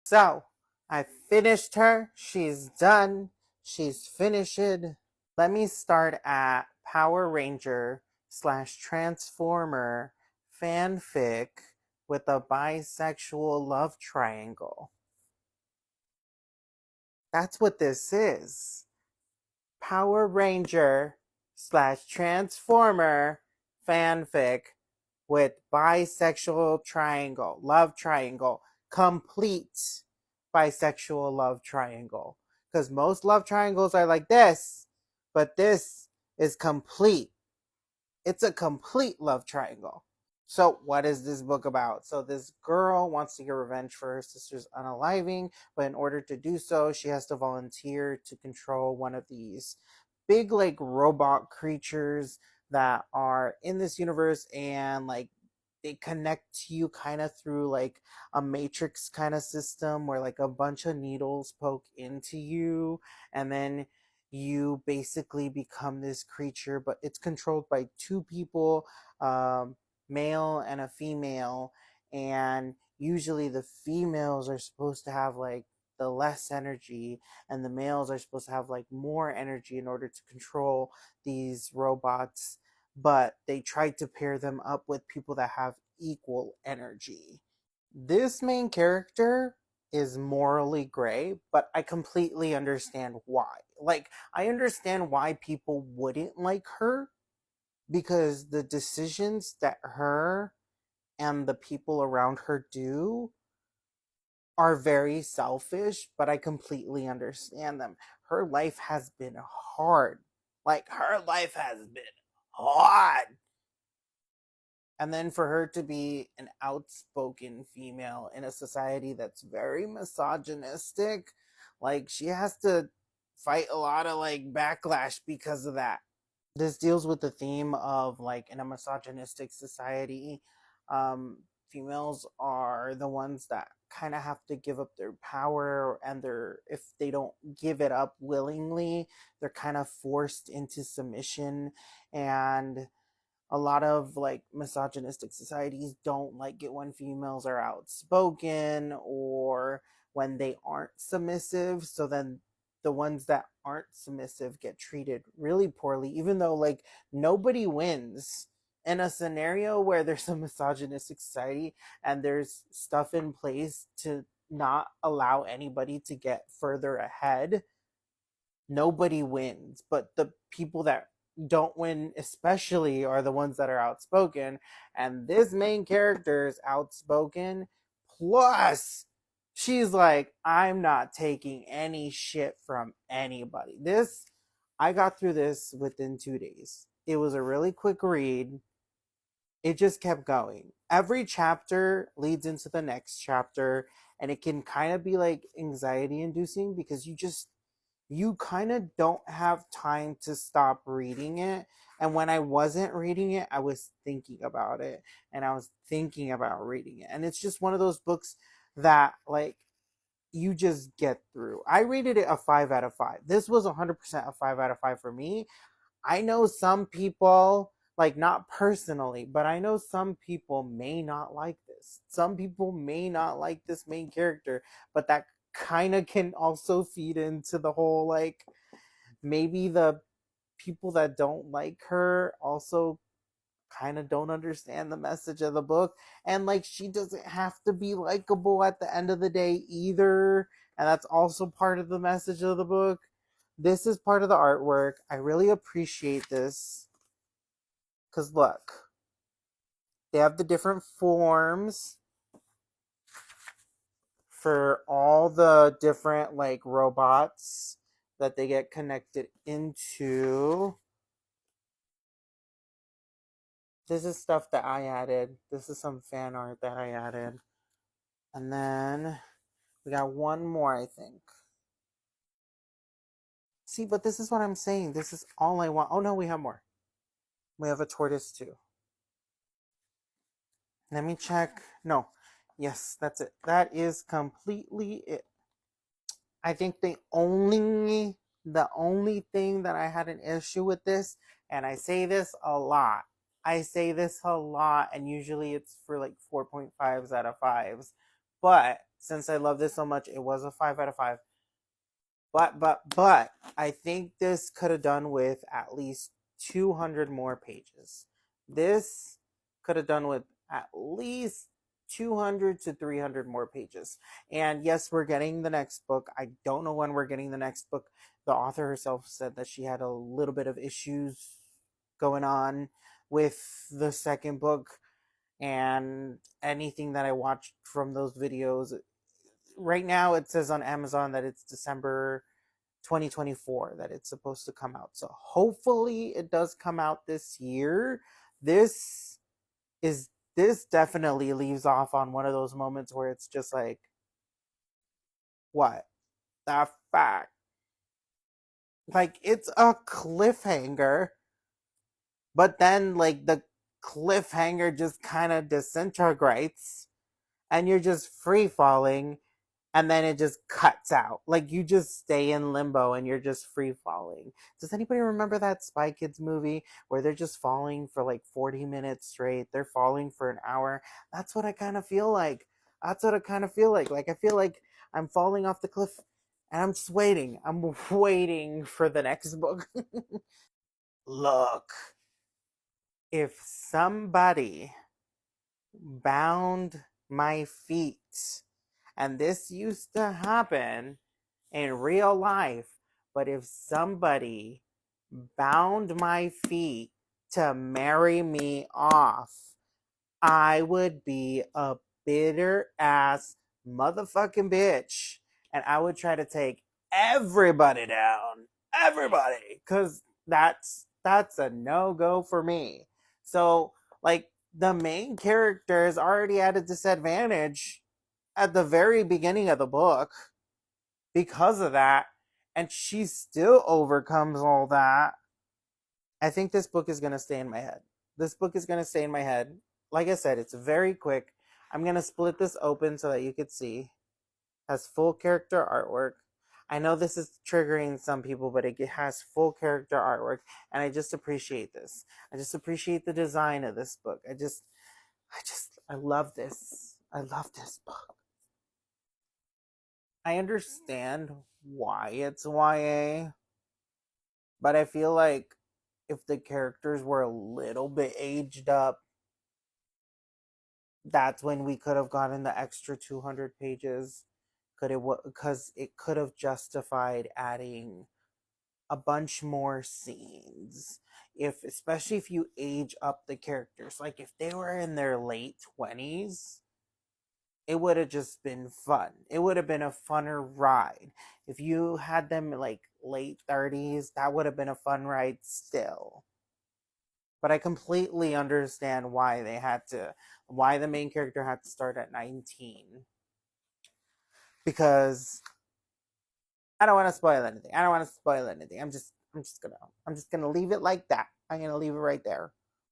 So, I finished her. She's done. She's finished. Let me start at Power Ranger slash Transformer fanfic with a bisexual love triangle. That's what this is. Power Ranger slash Transformer fanfic with bisexual triangle, love triangle, complete bisexual love triangle. Because most love triangles are like this, but this is complete. It's a complete love triangle. So, what is this book about? So, this girl wants to get revenge for her sister's unaliving, but in order to do so, she has to volunteer to control one of these big, like, robot creatures that are in this universe, and like they connect to you kind of through like a matrix kind of system where like a bunch of needles poke into you, and then you basically become this creature, but it's controlled by two people, um, male and a female, and usually the females are supposed to have like the less energy, and the males are supposed to have like more energy in order to control these robots, but they tried to pair them up with people that have equal energy. This main character is morally gray, but I completely understand why. Like, I understand why people wouldn't like her, because the decisions that her and the people around her do are very selfish, but I completely understand them. Her life has been hard. Like, her life has been hard. And then for her to be an outspoken female in a society that's very misogynistic, like she has to fight a lot of like backlash because of that. This deals with the theme of like in a misogynistic society, females are the ones that kind of have to give up their power, and they're, if they don't give it up willingly, they're kind of forced into submission. And a lot of like misogynistic societies don't like it when females are outspoken or when they aren't submissive. So then the ones that aren't submissive get treated really poorly, even though like nobody wins in a scenario where there's a misogynistic society and there's stuff in place to not allow anybody to get further ahead. Nobody wins, but the people that don't win especially are the ones that are outspoken, and this main character is outspoken, plus she's like, I'm not taking any shit from anybody. This, I got through this within 2 days. It was a really quick read. It just kept going. Every chapter leads into the next chapter, and it can kind of be like anxiety inducing because you kind of don't have time to stop reading it. And when I wasn't reading it, I was thinking about it, and I was thinking about reading it. And it's just one of those books that like you just get through. I rated it a 5 out of 5. This was 100% a 5 out of 5 for me. I know some people, like not personally, but I know some people may not like this. Some people may not like this main character, but that kind of can also feed into the whole like maybe the people that don't like her also kind of don't understand the message of the book, and like she doesn't have to be likable at the end of the day either, and that's also part of the message of the book. This is part of the artwork. I really appreciate this because look, they have the different forms for all the different like robots that they get connected into. This is stuff that I added. This is some fan art that I added. And then we got one more, I think. See, but this is what I'm saying. This is all I want. Oh no, we have more. We have a tortoise too. Let me check. No. Yes, that's it. That is completely it. I think the only thing that I had an issue with this, and I say this a lot. I say this a lot, and usually it's for like 4.5s out of 5s. But since I love this so much, it was a 5 out of 5. But I think this could have done with at least 200 more pages. This could have done with at least 200 to 300 more pages. And yes, we're getting the next book. I don't know when we're getting the next book. The author herself said that she had a little bit of issues going on with the second book, and anything that I watched from those videos, right now it says on Amazon that it's December 2024 that it's supposed to come out. So hopefully it does come out this year. This this definitely leaves off on one of those moments where it's just like, what the fuck? Like, it's a cliffhanger, but then like the cliffhanger just kind of disintegrates and you're just free falling, and then it just cuts out. Like, you just stay in limbo and you're just free falling. Does anybody remember that Spy Kids movie where they're just falling for like 40 minutes straight? They're falling for an hour. That's what I kind of feel like. That's what I kind of feel like. Like, I feel like I'm falling off the cliff and I'm just waiting. I'm waiting for the next book. Look, if somebody bound my feet, and this used to happen in real life, but if somebody bound my feet to marry me off, I would be a bitter ass motherfucking bitch. And I would try to take everybody down. Everybody. Cause that's a no-go for me. So, like, the main character is already at a disadvantage at the very beginning of the book because of that, and she still overcomes all that. I think this book is going to stay in my head. This book is going to stay in my head. Like I said, it's very quick. I'm going to split this open so that you could see. It has full character artwork. I know this is triggering some people, but it has full character artwork, and I just appreciate this. I just appreciate the design of this book. I love this. I love this book. I understand why it's YA, but I feel like if the characters were a little bit aged up, that's when we could have gotten the extra 200 pages. Could it because it could have justified adding a bunch more scenes, if especially if you age up the characters. Like, if they were in their late 20s, it would have just been fun. It would have been a funner ride. If you had them like late 30s, that would have been a fun ride still. But I completely understand why the main character had to start at 19. Because I don't want to spoil anything. I don't want to spoil anything. I'm just gonna leave it like that. I'm gonna leave it right there.